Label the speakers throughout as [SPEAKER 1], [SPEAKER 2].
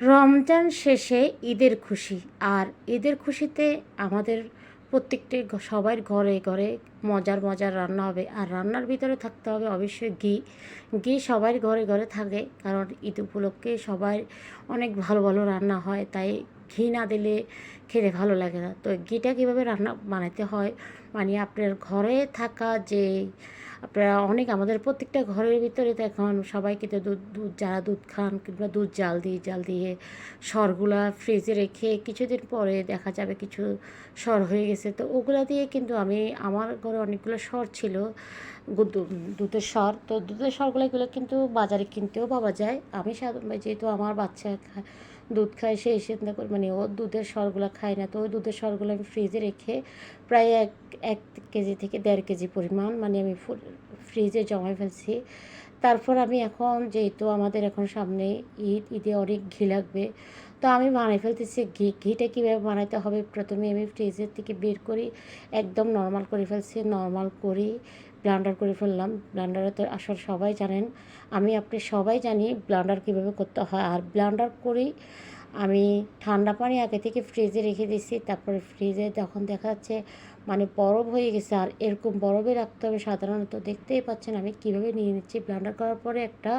[SPEAKER 1] রমজান শেষে ঈদের খুশি। আর ঈদের খুশিতে আমাদের প্রত্যেকটি সবার ঘরে ঘরে মজার মজার রান্না হবে। আর রান্নার ভিতরে থাকতে হবে অবশ্যই ঘি। ঘি সবার ঘরে ঘরে থাকে, কারণ ঈদ উপলক্ষে সবাই অনেক ভালো ভালো রান্না হয়, তাই ঘি না দিলে খেতে ভালো লাগে না। তো ঘিটা কীভাবে রান্না বানাতে হয়, মানে আপনার ঘরে থাকা যে আপনারা অনেক আমাদের প্রত্যেকটা ঘরের ভিতরে তো এখন সবাই কিন্তু দুধ দুধ যারা দুধ খান কিংবা দুধ জাল দিয়ে সরগুলা ফ্রিজে রেখে কিছুদিন পরে দেখা যাবে কিছু সর হয়ে গেছে, তো ওগুলা দিয়ে কিন্তু আমি আমার ঘরে অনেকগুলো সর ছিল দুধের সর, তো দুধের সরগুলো এগুলো কিন্তু বাজারে কিনতেও পাওয়া যায়। আমি যেহেতু আমার বাচ্চা দুধ খায়, সেই চিন্তা করে মানে ও দুধের সরগুলো খায় না, তো ওই দুধের সরগুলো আমি ফ্রিজে রেখে প্রায় এক এক কেজি থেকে 1.5 কেজি পরিমাণ মানে আমি ফ্রিজে জমায় ফেলছি। তারপর আমি এখন যেহেতু আমাদের এখন সামনে ঈদে অনেক ঘি লাগবে, তো আমি বানিয়ে ফেলতেছি ঘিটা কীভাবে বানাতে হবে। প্রথমে আমি ফ্রিজের থেকে বের করি, একদম নর্মাল করে ফেলছি, নর্মাল করি ব্লান্ডার করে ফেললাম। ব্লান্ডারে তো আসলে সবাই জানেন, আপনি সবাই জানি ব্লান্ডার কীভাবে করতে হয়। আর ব্লান্ডার করি আমি ঠান্ডা পানি আগে থেকে ফ্রিজে রেখে দিয়েছি, তারপরে ফ্রিজে তখন দেখা যাচ্ছে মানে বরফ হয়ে গেছে। আর এরকম বরফে রাখতে হবে সাধারণত, দেখতেই পাচ্ছেন আমি কীভাবে নিয়ে নিচ্ছি। ব্লান্ডার করার পরে একটা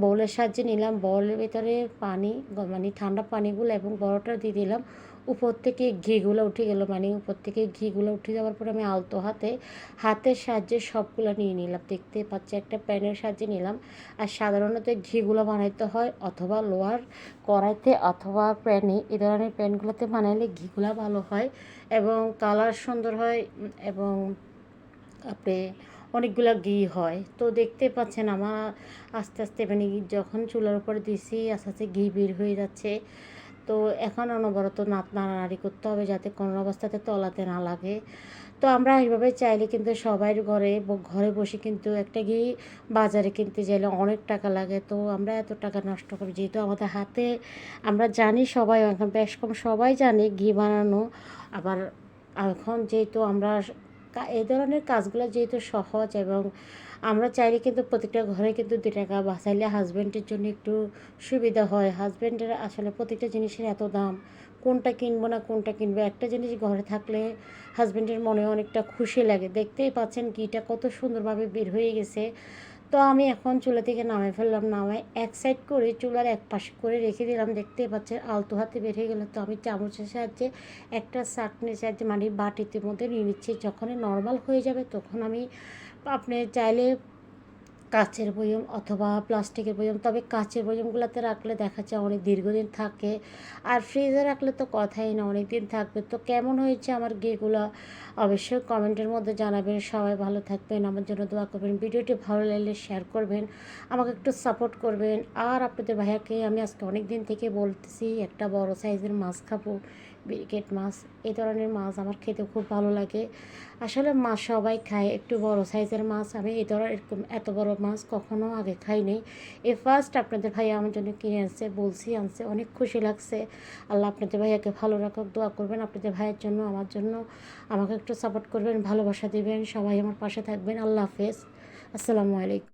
[SPEAKER 1] বোলের সাহায্যে নিলাম, বোলের ভিতরে পানি মানে ঠান্ডা পানিগুলো এবং বরফটা দিয়ে দিলাম। উপর থেকে ঘিগুলো উঠে গেলো, মানে উপর থেকে ঘিগুলো উঠে যাওয়ার পরে আমি আলতো হাতের সাহায্যে সবগুলো নিয়ে নিলাম। দেখতে পাচ্ছি একটা প্যানের সাহায্যে নিলাম। আর সাধারণত ঘিগুলো বানাইতে হয় অথবা লোহার কড়াইতে অথবা প্যানে, এই ধরনের প্যানগুলোতে বানাইলে ঘিগুলো ভালো হয় এবং কালার সুন্দর হয় এবং আপনি অনেকগুলো ঘি হয়। তো দেখতে পাচ্ছেন আমার আস্তে আস্তে মানে যখন চুলার উপরে দিয়েছি আস্তে আস্তে ঘি বের হয়ে যাচ্ছে। তো এখন অনবরত নাড়ানাড়ি করতে হবে যাতে কোনো অবস্থাতে তলাতে না লাগে। তো আমরা এইভাবে চাইলে কিন্তু সবার ঘরে বসে কিন্তু একটা ঘি বাজারে কিনতে চাইলে অনেক টাকা লাগে, তো আমরা এত টাকা নষ্ট করি যেহেতু আমাদের হাতে আমরা জানি সবাই এখন বেশ কম সবাই জানে ঘি বানানো। আবার এখন যেহেতু আমরা এই ধরনের কাজগুলো যেহেতু সহজ এবং আমরা চাইলে কিন্তু প্রত্যেকটা ঘরে কিন্তু 2 টাকা বাঁচাইলে হাজব্যান্ডের জন্য একটু সুবিধা হয়। হাজব্যান্ডের আসলে প্রত্যেকটা জিনিসের এত দাম, কোনটা কিনবো না কোনটা কিনবো, একটা জিনিস ঘরে থাকলে হাজব্যান্ডের মনে অনেকটা খুশি লাগে। দেখতেই পাচ্ছেন ঘিটা কত সুন্দরভাবে বের হয়ে গেছে। তো আমি এখন চুলা থেকে নামাই ফেললাম, নামাই এক সাইড করে চুলার এক পাশে করে রেখে দিলাম। দেখতেই পাচ্ছেন আলতো হাতে বের হয়ে গেলো, তো আমি চামচের সাহায্যে একটা চাটনির সাহায্যে মানে বাটির মধ্যে নিয়ে নিচ্ছি। যখনই নর্মাল হয়ে যাবে তখন আমি আপনি চাইলে কাচের বয়ম অথবা প্লাস্টিকের বয়ম, তবে কাচের বয়মগুলোতে রাখলে দেখা যায় অনেক দীর্ঘদিন থাকে, আর ফ্রিজে রাখলে তো কথাই না, অনেক দিন থাকবে। তো কেমন হয়েছে আমার ঘিগুলো অবশ্যই কমেন্টের মধ্যে জানাবেন। সবাই ভালো থাকবেন, আমার জন্য দোয়া করবেন, ভিডিওটি ভালো লাগলে শেয়ার করবেন, আমাকে একটু সাপোর্ট করবেন। আর আপনাদের ভাইয়াকে আমি আজকে অনেক দিন থেকে বলতেছি একটা বড় সাইজের মাছ খাবো, ব্রিকেট মাছ। এই ধরনের মাছ আমার খেতে খুব ভালো লাগে। আসলে মাছ সবাই খায়, একটু বড় সাইজের মাছ আমি এই ধরনের এরকম এত বড় মাছ কখনো আগে খাইনি, এই ফার্স্ট আপনাদের ভাইয়া আমার জন্য কিনে আনছে, বলছি আনছে, অনেক খুশি লাগছে। আল্লাহ আপনাদের ভাইয়াকে ভালো রাখুক, দোয়া করবেন আপনাদের ভাইয়ের জন্য, আমার জন্য। আমাকে একটু সাপোর্ট করবেন, ভালোবাসা দিবেন, সবাই আমার পাশে থাকবেন। আল্লাহ হাফেজ, আসসালামু আলাইকুম।